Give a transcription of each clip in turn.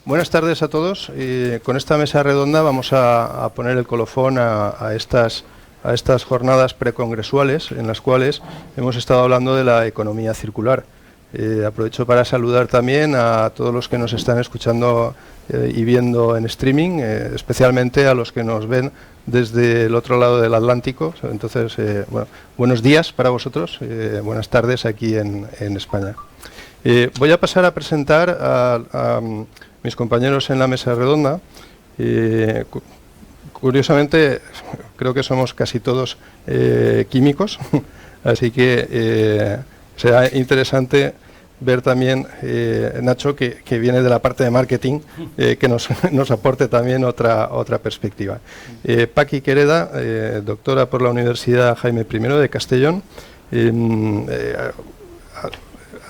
Buenas tardes a todos. Con esta mesa redonda vamos a poner el colofón a estas jornadas precongresuales en las cuales hemos estado hablando de la economía circular. Aprovecho para saludar también a todos los que nos están escuchando y viendo en streaming, especialmente a los que nos ven desde el otro lado del Atlántico. Entonces, buenos días para vosotros, buenas tardes aquí en España. Voy a pasar a presentar a mis compañeros en la mesa redonda. Curiosamente, creo que somos casi todos químicos, así que será interesante ver también Nacho, que viene de la parte de marketing, que nos aporte también otra perspectiva. Paqui Quereda, doctora por la Universidad Jaime I de Castellón,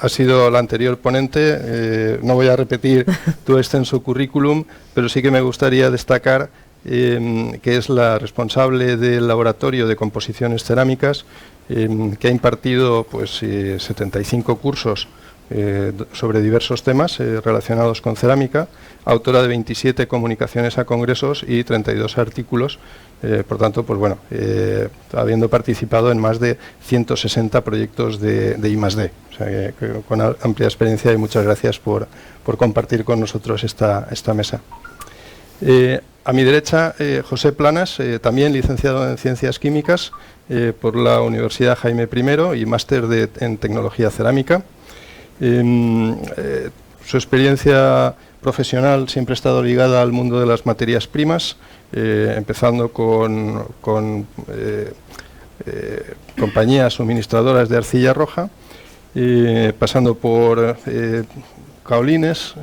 ha sido la anterior ponente. No voy a repetir tu extenso currículum, pero sí que me gustaría destacar que es la responsable del laboratorio de composiciones cerámicas, que ha impartido 75 cursos sobre diversos temas relacionados con cerámica, autora de 27 comunicaciones a congresos y 32 artículos, por tanto, habiendo participado en más de 160 proyectos de I+D, o sea, que con amplia experiencia, y muchas gracias por compartir con nosotros esta mesa. A mi derecha, José Planas, también licenciado en Ciencias Químicas por la Universidad Jaime I y máster en Tecnología Cerámica. Su experiencia profesional siempre ha estado ligada al mundo de las materias primas, empezando con compañías suministradoras de arcilla roja, pasando por caolines,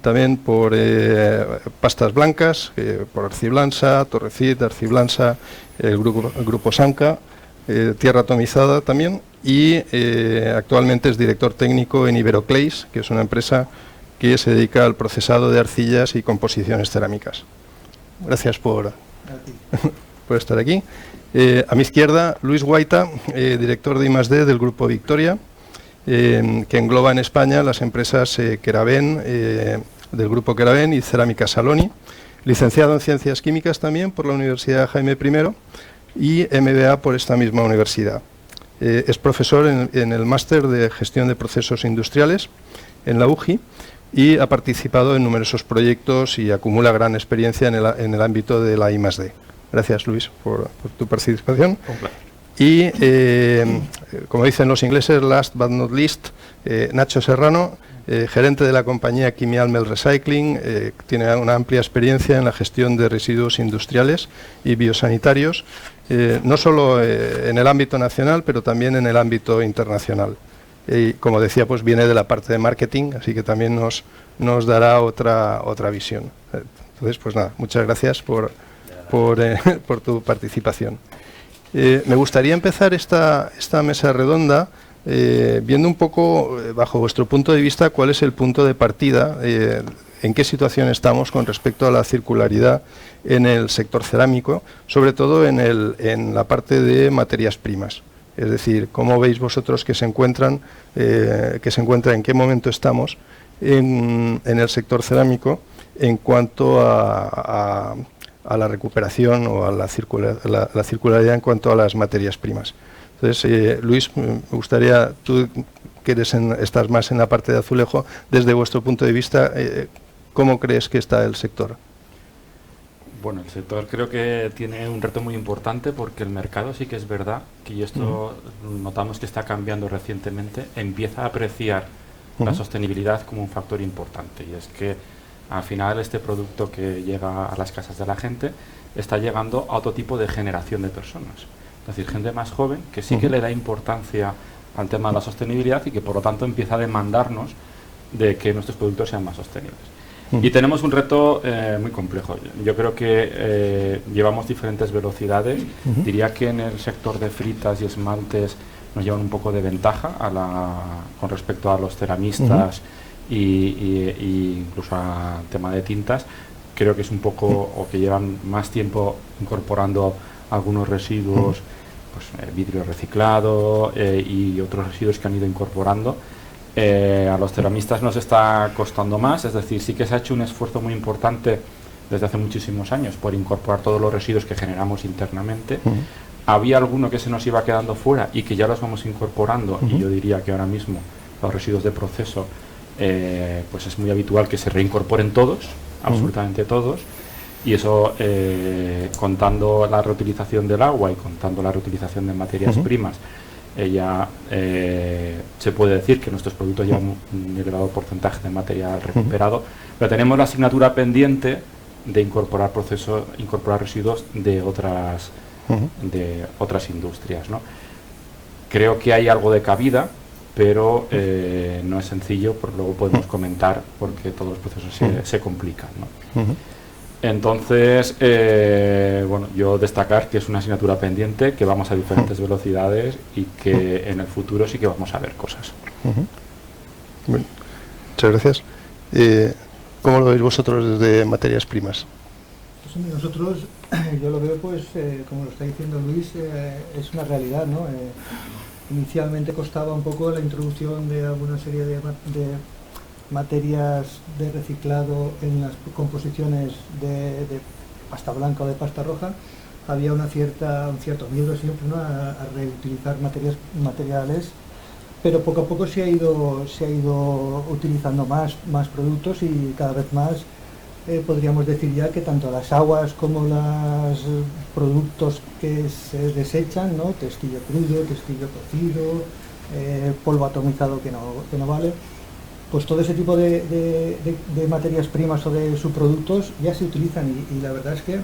también por pastas blancas, por Arciblansa, Torrecit, Arciblansa, el grupo Sanca, tierra atomizada también, y actualmente es director técnico en Iberoclays, que es una empresa que se dedica al procesado de arcillas y composiciones cerámicas. Gracias por estar aquí. A mi izquierda, Luis Guaita, director de I+D del Grupo Victoria, que engloba en España las empresas Keraben, del Grupo Keraben, y Cerámica Saloni, licenciado en Ciencias Químicas también por la Universidad Jaime I y MBA por esta misma universidad. Es profesor en el máster de Gestión de Procesos Industriales en la UJI y ha participado en numerosos proyectos y acumula gran experiencia en el ámbito de la I+D. Gracias, Luis, por tu participación. Un placer. Y, como dicen los ingleses, last but not least, Nacho Serrano, gerente de la compañía Quimialmel Recycling, tiene una amplia experiencia en la gestión de residuos industriales y biosanitarios, no solo en el ámbito nacional, pero también en el ámbito internacional. Y, como decía, pues viene de la parte de marketing, así que también nos dará otra visión. Entonces, pues nada, muchas gracias por tu participación. Me gustaría empezar esta mesa redonda viendo un poco, bajo vuestro punto de vista, cuál es el punto de partida, en qué situación estamos con respecto a la circularidad en el sector cerámico, sobre todo en la parte de materias primas. Es decir, ¿cómo veis vosotros que se encuentra, en qué momento estamos en el sector cerámico en cuanto a la recuperación o a la circularidad en cuanto a las materias primas? Entonces, Luis, me gustaría, tú que estás más en la parte de azulejo, desde vuestro punto de vista, ¿cómo crees que está el sector? Bueno, el sector creo que tiene un reto muy importante, porque el mercado sí que es verdad que esto notamos que está cambiando recientemente, empieza a apreciar la sostenibilidad como un factor importante, y es que al final este producto que llega a las casas de la gente está llegando a otro tipo de generación de personas, es decir, gente más joven que sí que le da importancia al tema de la sostenibilidad y que por lo tanto empieza a demandarnos de que nuestros productos sean más sostenibles. Y tenemos un reto muy complejo. Yo creo que llevamos diferentes velocidades. Diría que en el sector de fritas y esmaltes nos llevan un poco de ventaja con respecto a los ceramistas y incluso al tema de tintas. Creo que es un poco, o que llevan más tiempo incorporando algunos residuos, pues vidrio reciclado y otros residuos que han ido incorporando. A los ceramistas nos está costando más, es decir, sí que se ha hecho un esfuerzo muy importante desde hace muchísimos años por incorporar todos los residuos que generamos internamente. Había alguno que se nos iba quedando fuera y que ya los vamos incorporando, y yo diría que ahora mismo los residuos de proceso pues es muy habitual que se reincorporen todos, absolutamente todos, y eso contando la reutilización del agua y contando la reutilización de materias primas, ya se puede decir que nuestros productos llevan un elevado porcentaje de material recuperado, pero tenemos la asignatura pendiente de incorporar residuos de otras industrias, ¿no? Creo que hay algo de cabida, pero no es sencillo, porque luego podemos comentar, porque todos los procesos se complican, ¿no? Entonces, bueno, yo destacar que es una asignatura pendiente, que vamos a diferentes velocidades y que en el futuro sí que vamos a ver cosas. Bueno, muchas gracias. ¿Cómo lo veis vosotros desde materias primas? Pues nosotros, yo lo veo, pues, como lo está diciendo Luis, es una realidad, ¿no? Inicialmente costaba un poco la introducción de alguna serie de materias de reciclado en las composiciones de pasta blanca o de pasta roja. Había un cierto miedo siempre, ¿no?, a reutilizar materiales, pero poco a poco se ha ido utilizando más productos, y cada vez más podríamos decir ya que tanto las aguas como los productos que se desechan, ¿no?, textillo crudo, textillo cocido, polvo atomizado que no vale, pues todo ese tipo de materias primas o de subproductos ya se utilizan, y la verdad es que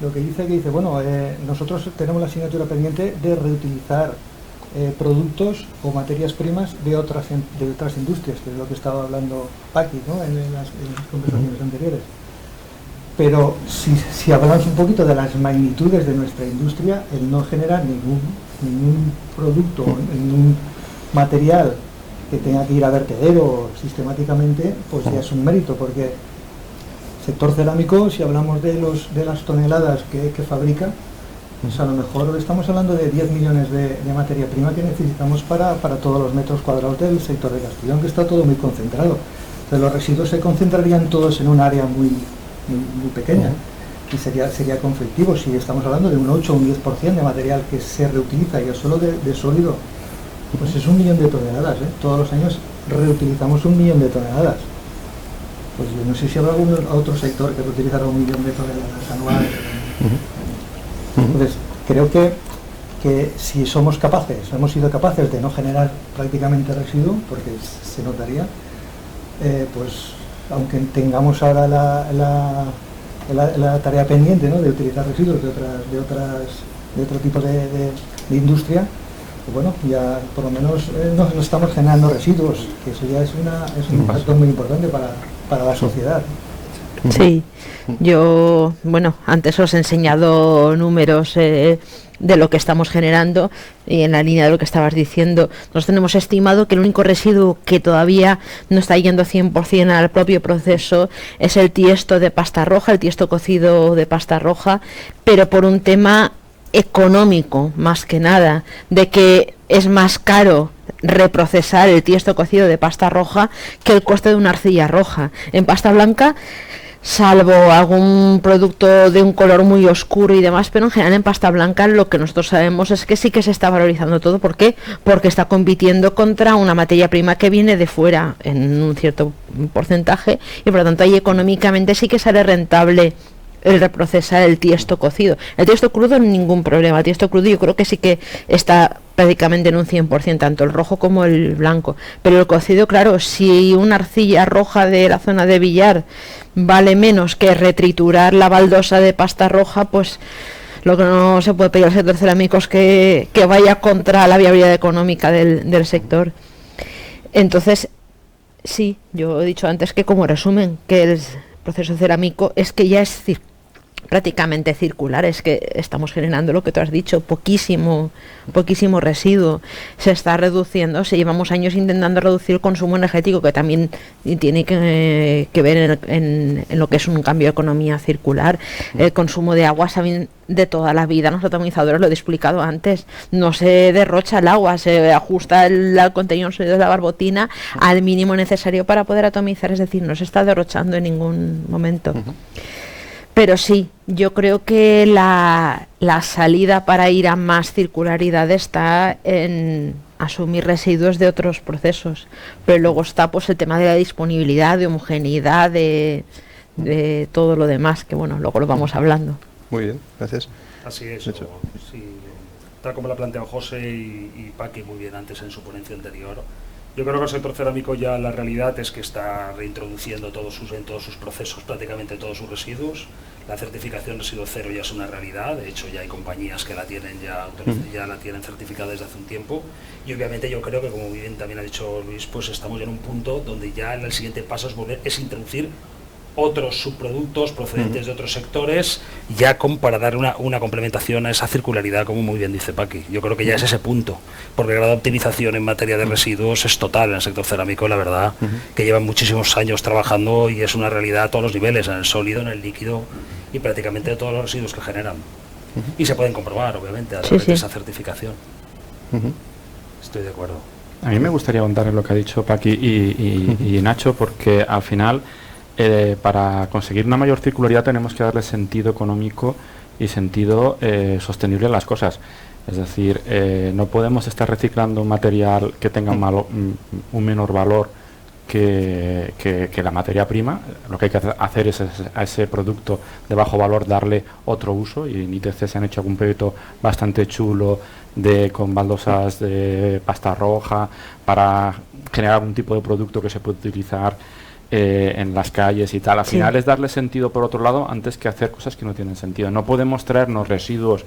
lo que dice, bueno, nosotros tenemos la asignatura pendiente de reutilizar productos o materias primas de otras industrias, que es lo que estaba hablando Paqui, ¿no?, en las conversaciones anteriores. Pero si hablamos un poquito de las magnitudes de nuestra industria, el no generar ningún producto, ningún material que tenga que ir a vertedero sistemáticamente, pues ya es un mérito, porque sector cerámico, si hablamos de las toneladas que fabrica, pues a lo mejor estamos hablando de 10 millones de materia prima que necesitamos para todos los metros cuadrados del sector de Castellón, que está todo muy concentrado. Entonces los residuos se concentrarían todos en un área muy pequeña, y sería conflictivo si estamos hablando de un 8 o un 10% de material que se reutiliza, ya solo de sólido, pues es 1 millón de toneladas, ¿eh? Todos los años reutilizamos 1 millón de toneladas. Pues yo no sé si habrá algún otro sector que reutilizará 1 millón de toneladas anuales. Entonces, creo que si hemos sido capaces de no generar prácticamente residuo, porque se notaría, pues aunque tengamos ahora la tarea pendiente, ¿no?, de utilizar residuos de otro tipo de industria, pues bueno, ya por lo menos no estamos generando residuos, que eso ya es un impacto muy importante para la sociedad. Sí, yo, bueno, antes os he enseñado números de lo que estamos generando, y en la línea de lo que estabas diciendo, nosotros tenemos estimado que el único residuo que todavía no está yendo 100% al propio proceso es el tiesto de pasta roja, el tiesto cocido de pasta roja, pero por un tema económico, más que nada, de que es más caro reprocesar el tiesto cocido de pasta roja que el coste de una arcilla roja. En pasta blanca, salvo algún producto de un color muy oscuro y demás, pero en general en pasta blanca lo que nosotros sabemos es que sí que se está valorizando todo. ¿Por qué? Porque está compitiendo contra una materia prima que viene de fuera en un cierto porcentaje, y por lo tanto ahí económicamente sí que sale rentable el reprocesar el tiesto cocido. El tiesto crudo ningún problema, el tiesto crudo yo creo que sí que está prácticamente en un 100%, tanto el rojo como el blanco, pero el cocido, claro, si una arcilla roja de la zona de Villar vale menos que retriturar la baldosa de pasta roja, pues lo que no se puede pedir al sector cerámico es que vaya contra la viabilidad económica del sector. Entonces, sí, yo he dicho antes que como resumen, que el proceso cerámico es que ya es prácticamente circular, es que estamos generando lo que tú has dicho, poquísimo residuo, se está reduciendo, llevamos años intentando reducir el consumo energético, que también tiene que ver en lo que es un cambio de economía circular. El consumo de agua también de toda la vida, los atomizadores, lo he explicado antes, no se derrocha el agua, se ajusta el contenido sólido de la barbotina al mínimo necesario para poder atomizar, es decir, no se está derrochando en ningún momento. Pero sí, yo creo que la salida para ir a más circularidad está en asumir residuos de otros procesos, pero luego está pues el tema de la disponibilidad, de homogeneidad, de todo lo demás, que bueno, luego lo vamos hablando. Muy bien, gracias. Así es, sí, tal como lo ha planteado José y Paqui muy bien antes en su ponencia anterior. Yo creo que el sector cerámico ya la realidad es que está reintroduciendo en todos sus procesos prácticamente todos sus residuos. La certificación residuo cero ya es una realidad, de hecho ya hay compañías que la tienen ya la tienen certificada desde hace un tiempo, y obviamente yo creo que, como bien también ha dicho Luis, pues estamos en un punto donde ya el siguiente paso es introducir otros subproductos procedentes de otros sectores ya para dar una complementación a esa circularidad, como muy bien dice Paqui. Yo creo que ya es ese punto, porque el grado de optimización en materia de residuos es total en el sector cerámico, la verdad, que llevan muchísimos años trabajando y es una realidad a todos los niveles, en el sólido, en el líquido y prácticamente todos los residuos que generan. Y se pueden comprobar, obviamente, a través de esa certificación. Estoy de acuerdo. A mí me gustaría ahondar en lo que ha dicho Paqui y Nacho, porque al final para conseguir una mayor circularidad tenemos que darle sentido económico y sentido sostenible a las cosas. Es decir, no podemos estar reciclando un material que tenga un menor valor que la materia prima. Lo que hay que hacer es a ese producto de bajo valor darle otro uso, y en ITC se han hecho algún proyecto bastante chulo con baldosas de pasta roja para generar algún tipo de producto que se puede utilizar en las calles y tal. Al final es darle sentido por otro lado antes que hacer cosas que no tienen sentido. No podemos traernos residuos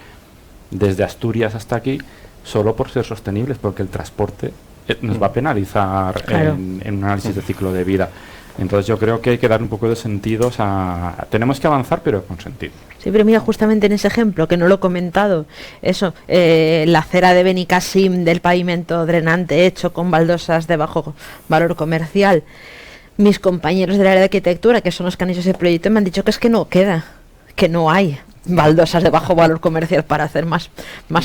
desde Asturias hasta aquí solo por ser sostenibles, porque el transporte nos va a penalizar en un análisis de ciclo de vida. Entonces yo creo que hay que dar un poco de sentido, tenemos que avanzar pero con sentido. Sí, pero mira, justamente en ese ejemplo, que no lo he comentado, eso, la cera de Benicassim del pavimento drenante hecho con baldosas de bajo valor comercial, mis compañeros del área de arquitectura, que son los que han hecho ese proyecto, me han dicho que es que no queda, que no hay baldosas de bajo valor comercial para hacer más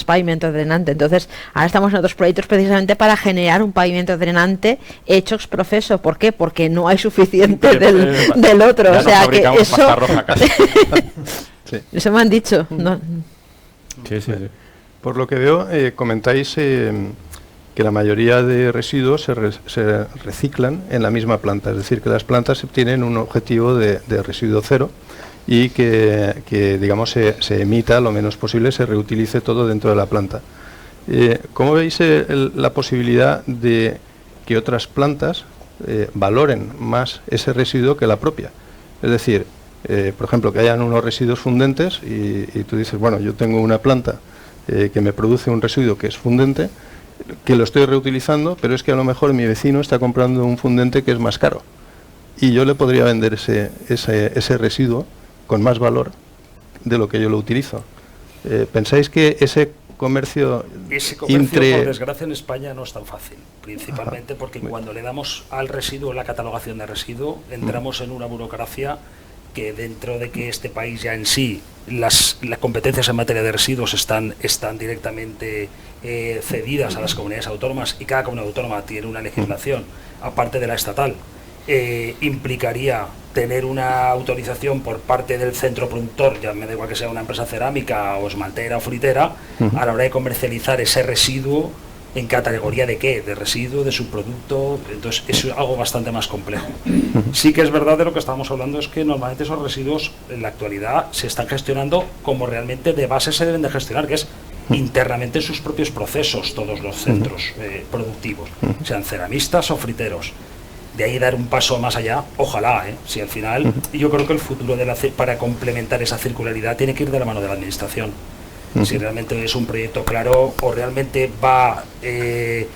pavimento drenante. Entonces, ahora estamos en otros proyectos precisamente para generar un pavimento drenante hecho ex profeso. ¿Por qué? Porque no hay suficiente del otro. O sea, que eso... Eso me han dicho. No. Sí. Por lo que veo, comentáis que la mayoría de residuos se reciclan en la misma planta, es decir, que las plantas tienen un objetivo de residuo cero y que digamos, se emita lo menos posible, se reutilice todo dentro de la planta. ¿Cómo veis la posibilidad de que otras plantas valoren más ese residuo que la propia? Es decir, por ejemplo, que hayan unos residuos fundentes y tú dices, bueno, yo tengo una planta que me produce un residuo que es fundente, que lo estoy reutilizando, pero es que a lo mejor mi vecino está comprando un fundente que es más caro y yo le podría vender ese residuo con más valor de lo que yo lo utilizo. ¿Pensáis que ese comercio por desgracia en España no es tan fácil, principalmente porque cuando le damos al residuo la catalogación de residuo entramos en una burocracia que, dentro de que este país ya en sí las competencias en materia de residuos están directamente cedidas a las comunidades autónomas, y cada comunidad autónoma tiene una legislación aparte de la estatal, implicaría tener una autorización por parte del centro productor, ya me da igual que sea una empresa cerámica o esmaltera o fritera, a la hora de comercializar ese residuo. ¿En categoría de qué? De residuo, de subproducto. Entonces es algo bastante más complejo. Sí que es verdad, de lo que estamos hablando es que normalmente esos residuos en la actualidad se están gestionando como realmente de base se deben de gestionar, que es internamente en sus propios procesos, todos los centros productivos, sean ceramistas o friteros. De ahí dar un paso más allá, ojalá, si al final, yo creo que el futuro para complementar esa circularidad tiene que ir de la mano de la administración. Si realmente es un proyecto claro o realmente va de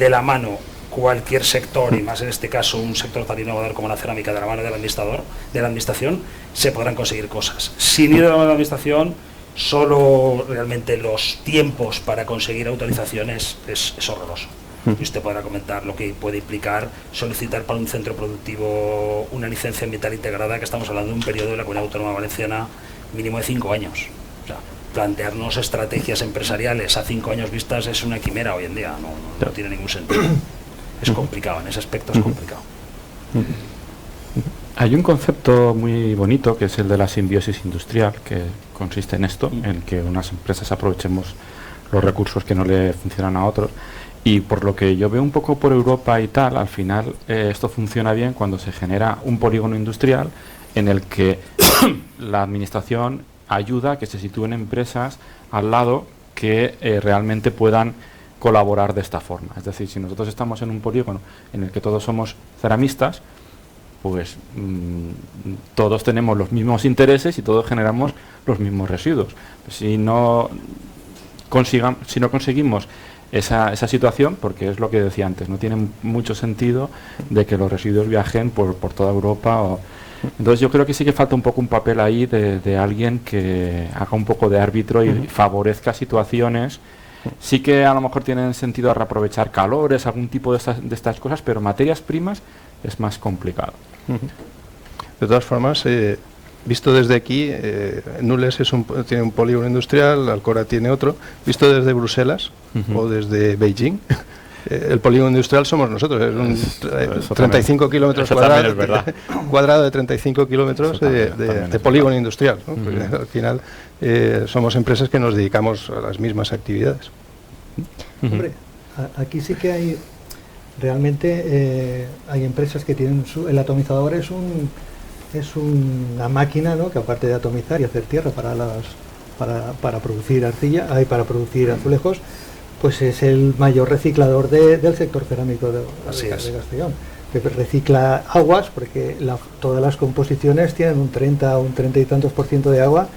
la mano cualquier sector, y más en este caso un sector tan innovador como la cerámica, de la mano del administrador, de la administración, se podrán conseguir cosas. Sin ir de la mano de la administración, solo realmente los tiempos para conseguir autorizaciones es horroroso. Y usted podrá comentar lo que puede implicar solicitar para un centro productivo una licencia ambiental integrada, que estamos hablando de un periodo de la Comunidad Autónoma Valenciana mínimo de 5 años. O sea, plantearnos estrategias empresariales a 5 años vistas es una quimera hoy en día, no tiene ningún sentido. Es complicado, en ese aspecto es complicado. Hay un concepto muy bonito que es el de la simbiosis industrial, que consiste en esto, en que unas empresas aprovechemos los recursos que no le funcionan a otros. Y por lo que yo veo un poco por Europa y tal, al final esto funciona bien cuando se genera un polígono industrial en el que la administración ayuda a que se sitúen empresas al lado que realmente puedan colaborar de esta forma. Es decir, si nosotros estamos en un polígono en el que todos somos ceramistas, pues todos tenemos los mismos intereses y todos generamos los mismos residuos. Si no conseguimos esa situación, porque es lo que decía antes, no tiene mucho sentido de que los residuos viajen por toda Europa. Entonces yo creo que sí que falta un poco un papel ahí de alguien que haga un poco de árbitro y favorezca situaciones. Sí que a lo mejor tienen sentido reaprovechar calores, algún tipo de estas cosas, pero materias primas es más complicado. De todas formas, visto desde aquí, Nules tiene un polígono industrial, Alcora tiene otro. Visto desde Bruselas o desde Beijing, el polígono industrial somos nosotros. Es un 35 kilómetros cuadrado de 35 kilómetros de polígono industrial, ¿no? Porque al final somos empresas que nos dedicamos a las mismas actividades. Hombre, aquí sí que hay realmente hay empresas que tienen el atomizador es una máquina, ¿no?, que aparte de atomizar y hacer tierra para producir arcilla, para producir azulejos, pues es el mayor reciclador del sector cerámico de Castellón, que recicla aguas, porque todas las composiciones tienen un 30 y tantos % de agua,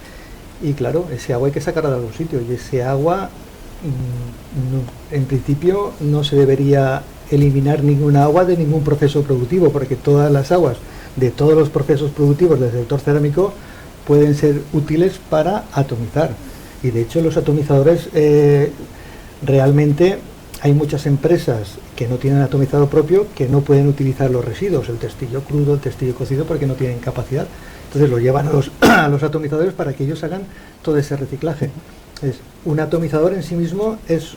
y claro, ese agua hay que sacarla de algún sitio, y ese agua en principio no se debería eliminar ninguna agua de ningún proceso productivo, porque todas las aguas de todos los procesos productivos del sector cerámico pueden ser útiles para atomizar. Y de hecho los atomizadores, realmente hay muchas empresas que no tienen atomizador propio, que no pueden utilizar los residuos, el testillo crudo, el testillo cocido, porque no tienen capacidad. Entonces lo llevan a los atomizadores para que ellos hagan todo ese reciclaje. Un atomizador en sí mismo es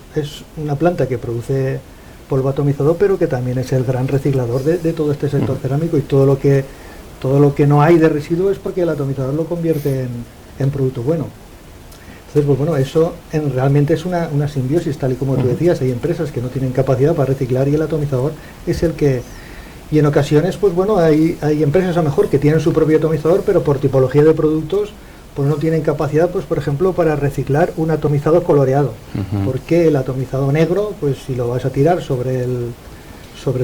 una planta que produce polvo atomizado, pero que también es el gran reciclador de todo este sector cerámico, y todo lo que no hay de residuo es porque el atomizador lo convierte en producto bueno. Entonces, pues bueno, eso realmente es una simbiosis, tal y como tú decías. Hay empresas que no tienen capacidad para reciclar y el atomizador es el que... Y en ocasiones, pues bueno, hay empresas a lo mejor que tienen su propio atomizador, pero por tipología de productos pues no tienen capacidad, pues por ejemplo, para reciclar un atomizado coloreado, porque el atomizado negro, pues si lo vas a tirar sobre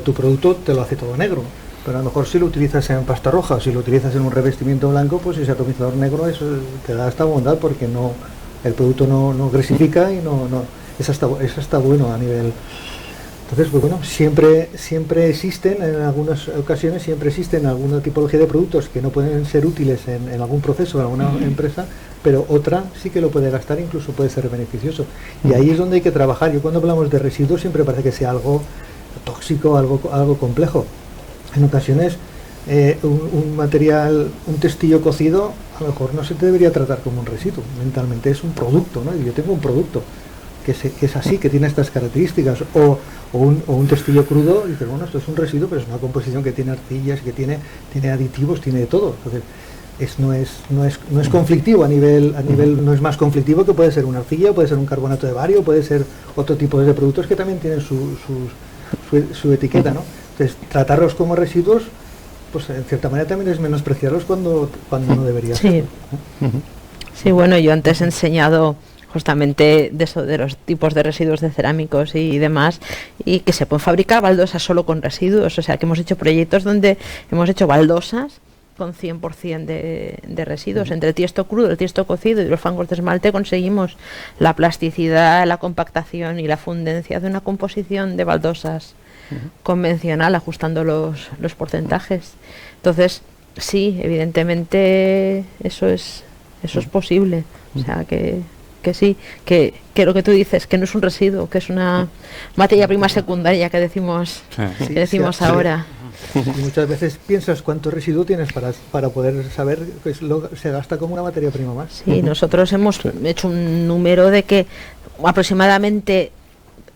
tu producto, te lo hace todo negro, pero a lo mejor si lo utilizas en pasta roja, si lo utilizas en un revestimiento blanco, pues ese atomizador negro te da esta bondad, porque el producto no gresifica y eso está bueno a nivel. Entonces, pues bueno, siempre existen, en algunas ocasiones, alguna tipología de productos que no pueden ser útiles en algún proceso, en alguna empresa, pero otra sí que lo puede gastar, incluso puede ser beneficioso. Y ahí es donde hay que trabajar. Yo cuando hablamos de residuos siempre parece que sea algo tóxico, algo complejo. En ocasiones, un material, un testillo cocido, a lo mejor no se te debería tratar como un residuo. Mentalmente es un producto, ¿no? Y yo tengo un producto que es así, que tiene estas características, o un testillo crudo, y dices, bueno, esto es un residuo, pero es una composición que tiene arcillas, que tiene aditivos, tiene de todo. Entonces no es conflictivo a nivel no es más conflictivo que puede ser una arcilla, puede ser un carbonato de bario, puede ser otro tipo de productos que también tienen su etiqueta, ¿no? Entonces tratarlos como residuos, pues en cierta manera también es menospreciarlos cuando no debería ser. Sí, bueno, yo antes he enseñado justamente de eso, de los tipos de residuos de cerámicos y demás, y que se pueden fabricar baldosas solo con residuos. O sea, que hemos hecho proyectos donde hemos hecho baldosas con 100% de residuos. Entre el tiesto crudo, el tiesto cocido y los fangos de esmalte conseguimos la plasticidad, la compactación y la fundencia de una composición de baldosas convencional, ajustando los porcentajes. Entonces, sí, evidentemente eso es posible. O sea, que sí, que lo que tú dices, que no es un residuo, que es una materia prima secundaria que decimos, ahora. Y muchas veces piensas cuánto residuo tienes para poder saber que se gasta como una materia prima más. Sí, nosotros hemos hecho un número de que aproximadamente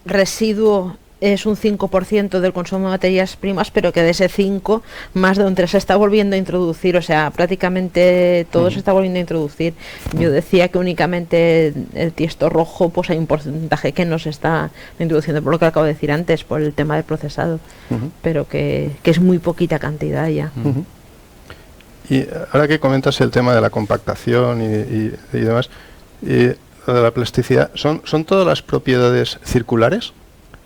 residuo es un 5% del consumo de materias primas, pero que de ese 5, más de un 3 se está volviendo a introducir, o sea, prácticamente todo se está volviendo a introducir. Yo decía que únicamente el tiesto rojo, pues hay un porcentaje que no se está introduciendo, por lo que acabo de decir antes, por el tema del procesado, pero que es muy poquita cantidad ya. Y ahora que comentas el tema de la compactación y demás, lo de la plasticidad, ¿son todas las propiedades circulares?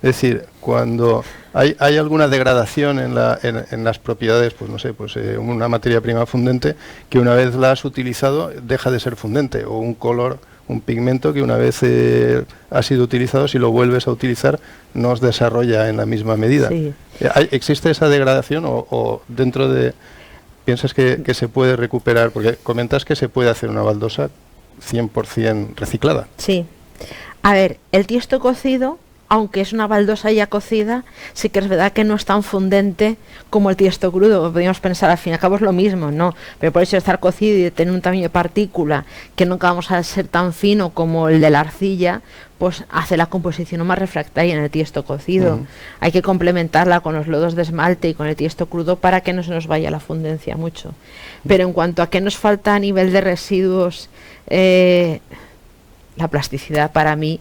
Es decir, cuando hay alguna degradación en las propiedades, pues no sé, pues una materia prima fundente que una vez la has utilizado deja de ser fundente, o un color, un pigmento que una vez ha sido utilizado, si lo vuelves a utilizar no se desarrolla en la misma medida. Sí. ¿Existe esa degradación o dentro de... piensas que se puede recuperar? Porque comentas que se puede hacer una baldosa 100% reciclada. Sí. A ver, el tiesto cocido, aunque es una baldosa ya cocida, sí que es verdad que no es tan fundente como el tiesto crudo. Podríamos pensar, al fin y al cabo es lo mismo, ¿no? Pero por eso de estar cocido y de tener un tamaño de partícula que nunca vamos a ser tan fino como el de la arcilla, pues hace la composición más refractaria en el tiesto cocido. Hay que complementarla con los lodos de esmalte y con el tiesto crudo para que no se nos vaya la fundencia mucho. Pero en cuanto a qué nos falta a nivel de residuos, la plasticidad para mí...